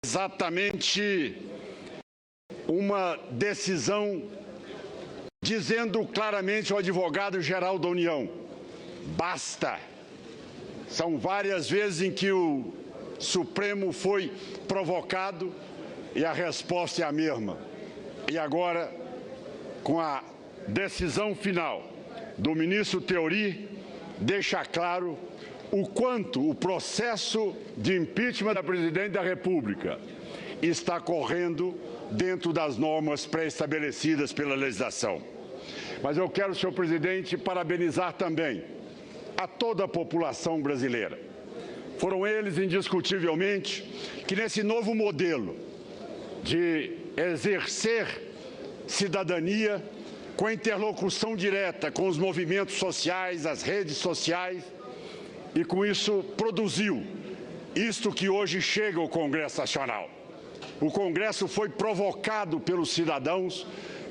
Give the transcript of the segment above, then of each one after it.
exatamente uma decisão dizendo claramente ao advogado-geral da União: basta. São várias vezes em que o Supremo foi provocado e a resposta é a mesma. E agora, com a decisão final do ministro Theory, deixa claro o quanto o processo de impeachment da presidente da República está correndo dentro das normas pré-estabelecidas pela legislação. Mas eu quero, senhor presidente, parabenizar também a toda a população brasileira. Foram eles, indiscutivelmente, que nesse novo modelo de exercer cidadania com a interlocução direta com os movimentos sociais, as redes sociais, e com isso produziu isto que hoje chega ao Congresso Nacional. O Congresso foi provocado pelos cidadãos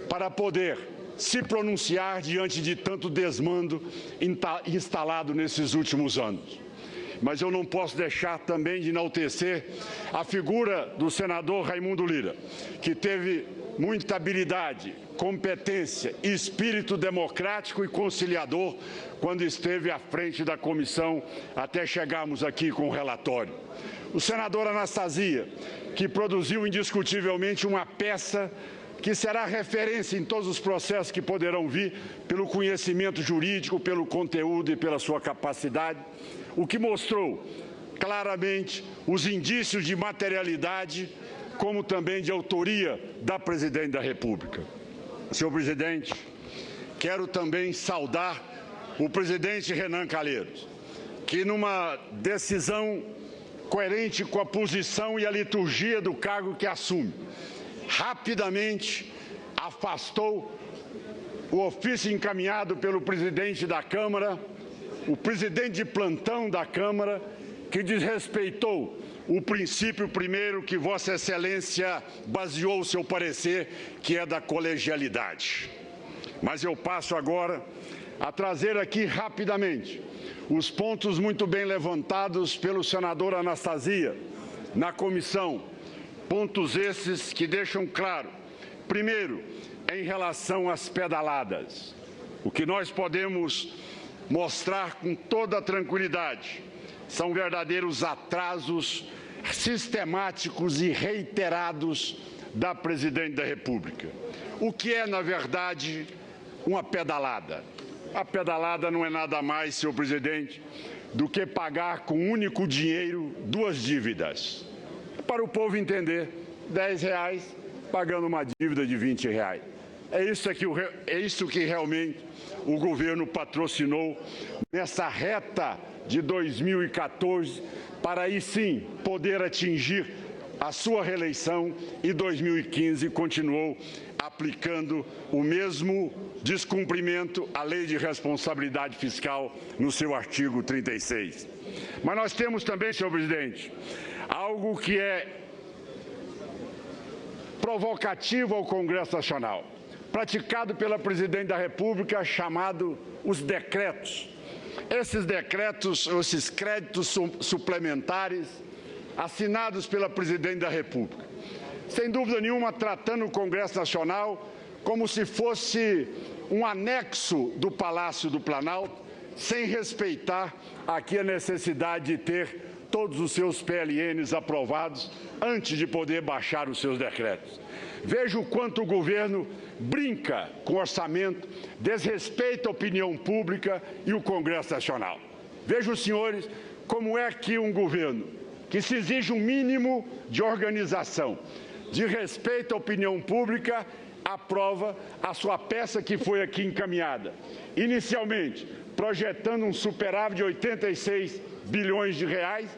para poder se pronunciar diante de tanto desmando instalado nesses últimos anos. Mas eu não posso deixar também de enaltecer a figura do senador Raimundo Lira, que teve muita habilidade, competência, espírito democrático e conciliador quando esteve à frente da comissão até chegarmos aqui com o relatório. O senador Anastasia, que produziu indiscutivelmente uma peça que será referência em todos os processos que poderão vir pelo conhecimento jurídico, pelo conteúdo e pela sua capacidade, o que mostrou claramente os indícios de materialidade, como também de autoria da presidente da República. Senhor presidente, quero também saudar o presidente Renan Calheiros, que numa decisão coerente com a posição e a liturgia do cargo que assume, rapidamente afastou o ofício encaminhado pelo presidente da Câmara, o presidente de plantão da Câmara, que desrespeitou o princípio primeiro que Vossa Excelência baseou o seu parecer, que é da colegialidade. Mas eu passo agora a trazer aqui rapidamente os pontos muito bem levantados pelo senador Anastasia na comissão, pontos esses que deixam claro, primeiro, em relação às pedaladas, o que nós podemos mostrar com toda tranquilidade são verdadeiros atrasos sistemáticos e reiterados da presidente da República. O que é, na verdade, uma pedalada? A pedalada não é nada mais, senhor presidente, do que pagar com um único dinheiro duas dívidas. Para o povo entender, R$10 pagando uma dívida de R$20. É isso que realmente o governo patrocinou nessa reta de 2014, para aí sim poder atingir a sua reeleição, e 2015 continuou aplicando o mesmo descumprimento à Lei de Responsabilidade Fiscal no seu artigo 36. Mas nós temos também, senhor presidente, algo que é provocativo ao Congresso Nacional, praticado pela presidente da República, chamado os decretos. Esses decretos, esses créditos suplementares, assinados pela presidente da República, sem dúvida nenhuma tratando o Congresso Nacional como se fosse um anexo do Palácio do Planalto, sem respeitar aqui a necessidade de ter todos os seus PLNs aprovados antes de poder baixar os seus decretos. Veja o quanto o governo brinca com o orçamento, desrespeita a opinião pública e o Congresso Nacional. Veja os senhores como é que um governo que se exige um mínimo de organização, de respeito à opinião pública, aprova a sua peça que foi aqui encaminhada. Inicialmente, projetando um superávit de 86 bilhões de reais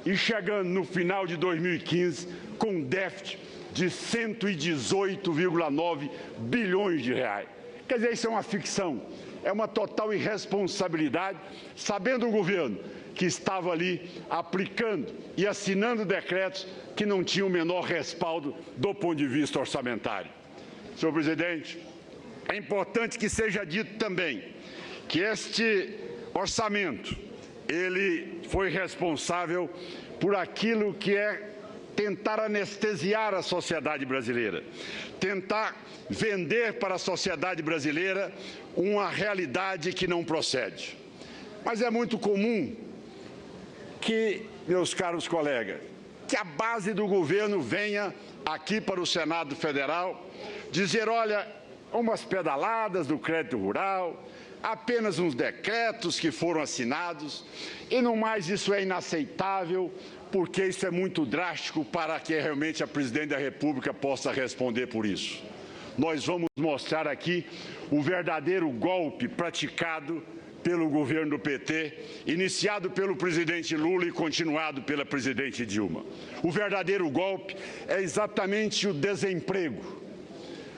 e chegando no final de 2015 com um déficit de 118,9 bilhões de reais. Quer dizer, isso é uma ficção, é uma total irresponsabilidade, sabendo o governo que estava ali aplicando e assinando decretos que não tinham o menor respaldo do ponto de vista orçamentário. Senhor presidente, é importante que seja dito também que este orçamento, ele foi responsável por aquilo que é tentar anestesiar a sociedade brasileira, tentar vender para a sociedade brasileira uma realidade que não procede. Mas é muito comum que, meus caros colegas, que a base do governo venha aqui para o Senado Federal dizer, olha, umas pedaladas do crédito rural, apenas uns decretos que foram assinados, e no mais isso é inaceitável, porque isso é muito drástico para que realmente a presidente da República possa responder por isso. Nós vamos mostrar aqui o verdadeiro golpe praticado pelo governo do PT, iniciado pelo presidente Lula e continuado pela presidente Dilma. O verdadeiro golpe é exatamente o desemprego.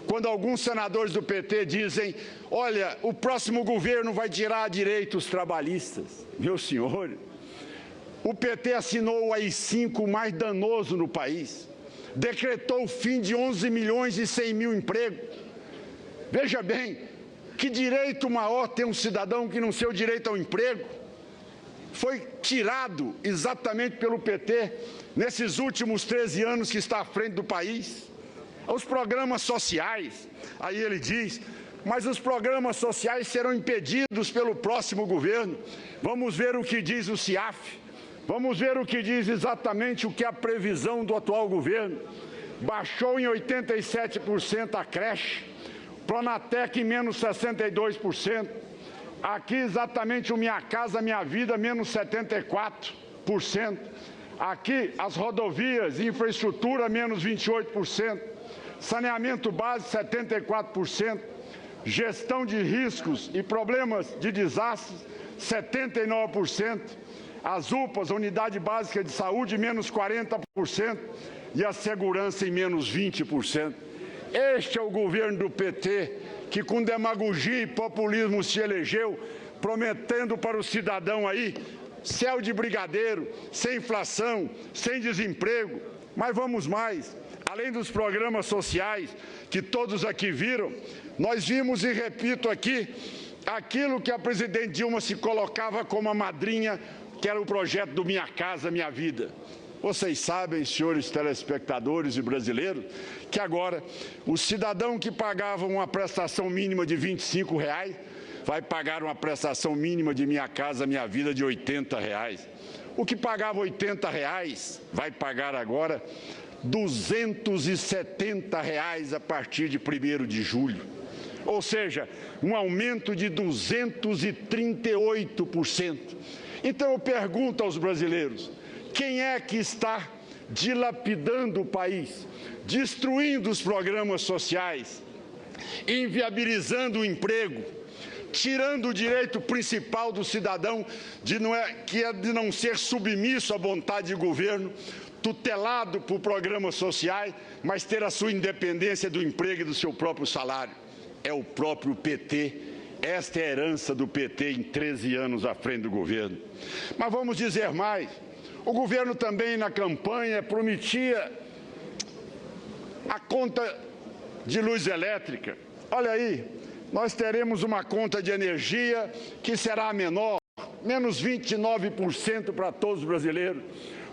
Quando alguns senadores do PT dizem, olha, o próximo governo vai tirar direitos trabalhistas. Meus senhores, o PT assinou o AI-5 mais danoso no país, decretou o fim de 11 milhões e 100 mil empregos. Veja bem, que direito maior tem um cidadão que não seu direito ao emprego? Foi tirado exatamente pelo PT nesses últimos 13 anos que está à frente do país. Os programas sociais, aí ele diz, mas os programas sociais serão impedidos pelo próximo governo. Vamos ver o que diz o CIAF, vamos ver o que diz exatamente o que é a previsão do atual governo. Baixou em 87% a creche, Pronatec em menos 62%, aqui exatamente o Minha Casa Minha Vida, menos 74%, aqui as rodovias e infraestrutura, menos 28%, saneamento básico, 74%, gestão de riscos e problemas de desastres, 79%, as UPAs, Unidade Básica de Saúde, menos 40%, e a segurança em menos 20%. Este é o governo do PT, que com demagogia e populismo se elegeu, prometendo para o cidadão aí céu de brigadeiro, sem inflação, sem desemprego. Mas vamos mais, além dos programas sociais que todos aqui viram, nós vimos, e repito aqui, aquilo que a presidente Dilma se colocava como a madrinha, que era o projeto do Minha Casa Minha Vida. Vocês sabem, senhores telespectadores e brasileiros, que agora o cidadão que pagava uma prestação mínima de R$25 vai pagar uma prestação mínima de Minha Casa Minha Vida de R$80. O que pagava R$80 vai pagar agora R$270 a partir de 1º de julho. Ou seja, um aumento de 238%. Então eu pergunto aos brasileiros, quem é que está dilapidando o país, destruindo os programas sociais, inviabilizando o emprego, tirando o direito principal do cidadão, que é de não ser submisso à vontade do governo, tutelado por programas sociais, mas ter a sua independência do emprego e do seu próprio salário? É o próprio PT. Esta é a herança do PT em 13 anos à frente do governo. Mas vamos dizer mais. O governo também, na campanha, prometia a conta de luz elétrica. Olha aí, nós teremos uma conta de energia que será menor, menos 29% para todos os brasileiros.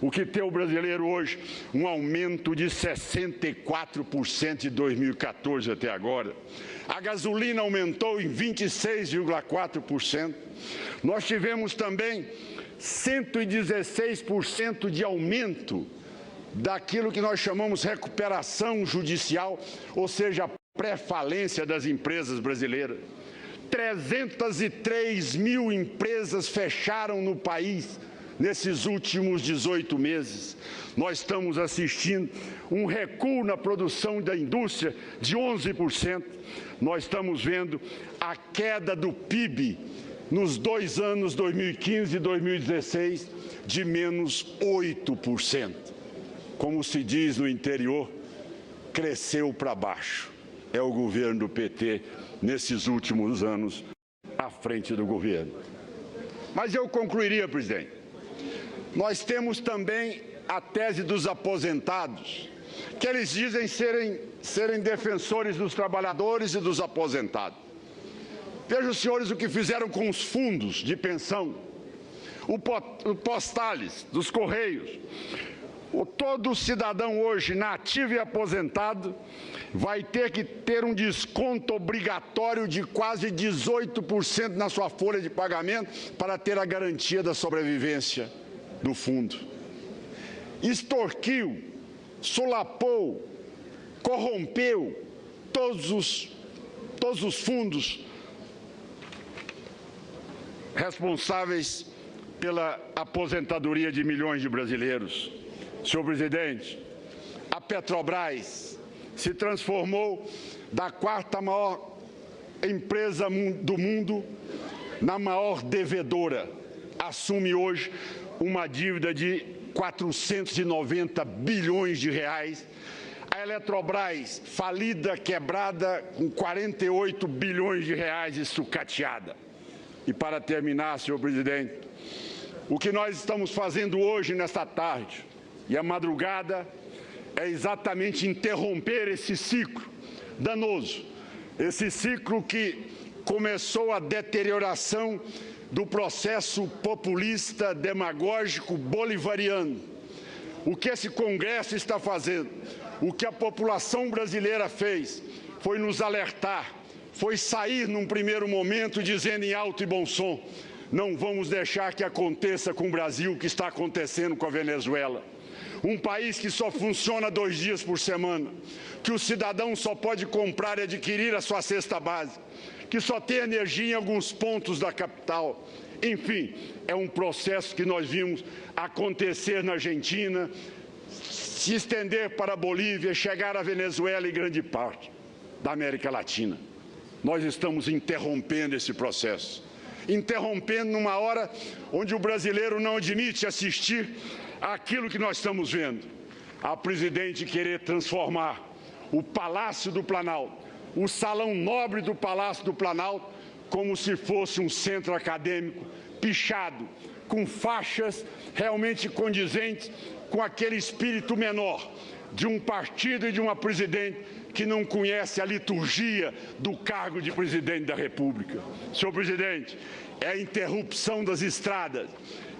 O que tem o brasileiro hoje? Um aumento de 64% de 2014 até agora. A gasolina aumentou em 26,4%. Nós tivemos também 116% de aumento daquilo que nós chamamos recuperação judicial, ou seja, a pré-falência das empresas brasileiras. 303 mil empresas fecharam no país nesses últimos 18 meses. Nós estamos assistindo um recuo na produção da indústria de 11%. Nós estamos vendo a queda do PIB nos 2 anos, 2015 e 2016, de menos 8%. Como se diz no interior, cresceu para baixo. É o governo do PT nesses últimos anos à frente do governo. Mas eu concluiria, presidente. Nós temos também a tese dos aposentados, que eles dizem serem defensores dos trabalhadores e dos aposentados. Vejam, senhores, o que fizeram com os fundos de pensão, o Postales, dos Correios, Todo cidadão hoje, nativo e aposentado, vai ter que ter um desconto obrigatório de quase 18% na sua folha de pagamento para ter a garantia da sobrevivência do fundo. Extorquiu, solapou, corrompeu todos os fundos responsáveis pela aposentadoria de milhões de brasileiros. Senhor presidente, a Petrobras se transformou da quarta maior empresa do mundo na maior devedora. Assume hoje uma dívida de 490 bilhões de reais. A Eletrobras, falida, quebrada, com 48 bilhões de reais e sucateada. E para terminar, senhor presidente, o que nós estamos fazendo hoje, nesta tarde, e a madrugada, é exatamente interromper esse ciclo danoso, esse ciclo que começou a deterioração do processo populista, demagógico, bolivariano. O que esse Congresso está fazendo, o que a população brasileira fez, foi nos alertar, foi sair num primeiro momento dizendo em alto e bom som: não vamos deixar que aconteça com o Brasil o que está acontecendo com a Venezuela. Um país que só funciona 2 dias por semana, que o cidadão só pode comprar e adquirir a sua cesta básica, que só tem energia em alguns pontos da capital. Enfim, é um processo que nós vimos acontecer na Argentina, se estender para a Bolívia, chegar à Venezuela e grande parte da América Latina. Nós estamos interrompendo esse processo. Interrompendo numa hora onde o brasileiro não admite assistir àquilo que nós estamos vendo. A presidente querer transformar o Palácio do Planalto, o salão nobre do Palácio do Planalto, como se fosse um centro acadêmico pichado, com faixas realmente condizentes com aquele espírito menor de um partido e de uma presidente que não conhece a liturgia do cargo de presidente da República. Senhor presidente, é a interrupção das estradas,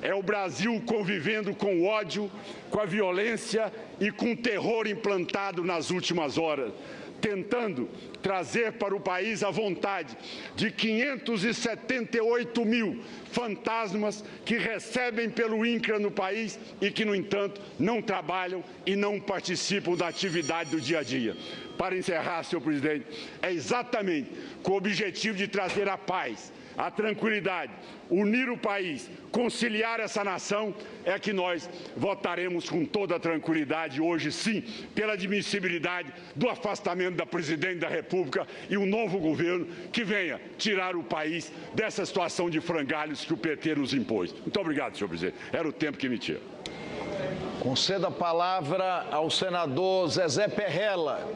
é o Brasil convivendo com o ódio, com a violência e com o terror implantado nas últimas horas, tentando trazer para o país a vontade de 578 mil fantasmas que recebem pelo INCRA no país e que, no entanto, não trabalham e não participam da atividade do dia a dia. Para encerrar, senhor presidente, é exatamente com o objetivo de trazer a paz, a tranquilidade, unir o país, conciliar essa nação, é que nós votaremos com toda a tranquilidade hoje, sim, pela admissibilidade do afastamento da presidente da República e um novo governo que venha tirar o país dessa situação de frangalhos que o PT nos impôs. Muito obrigado, senhor presidente. Era o tempo que me tinha. Conceda a palavra ao senador Zezé Perrella.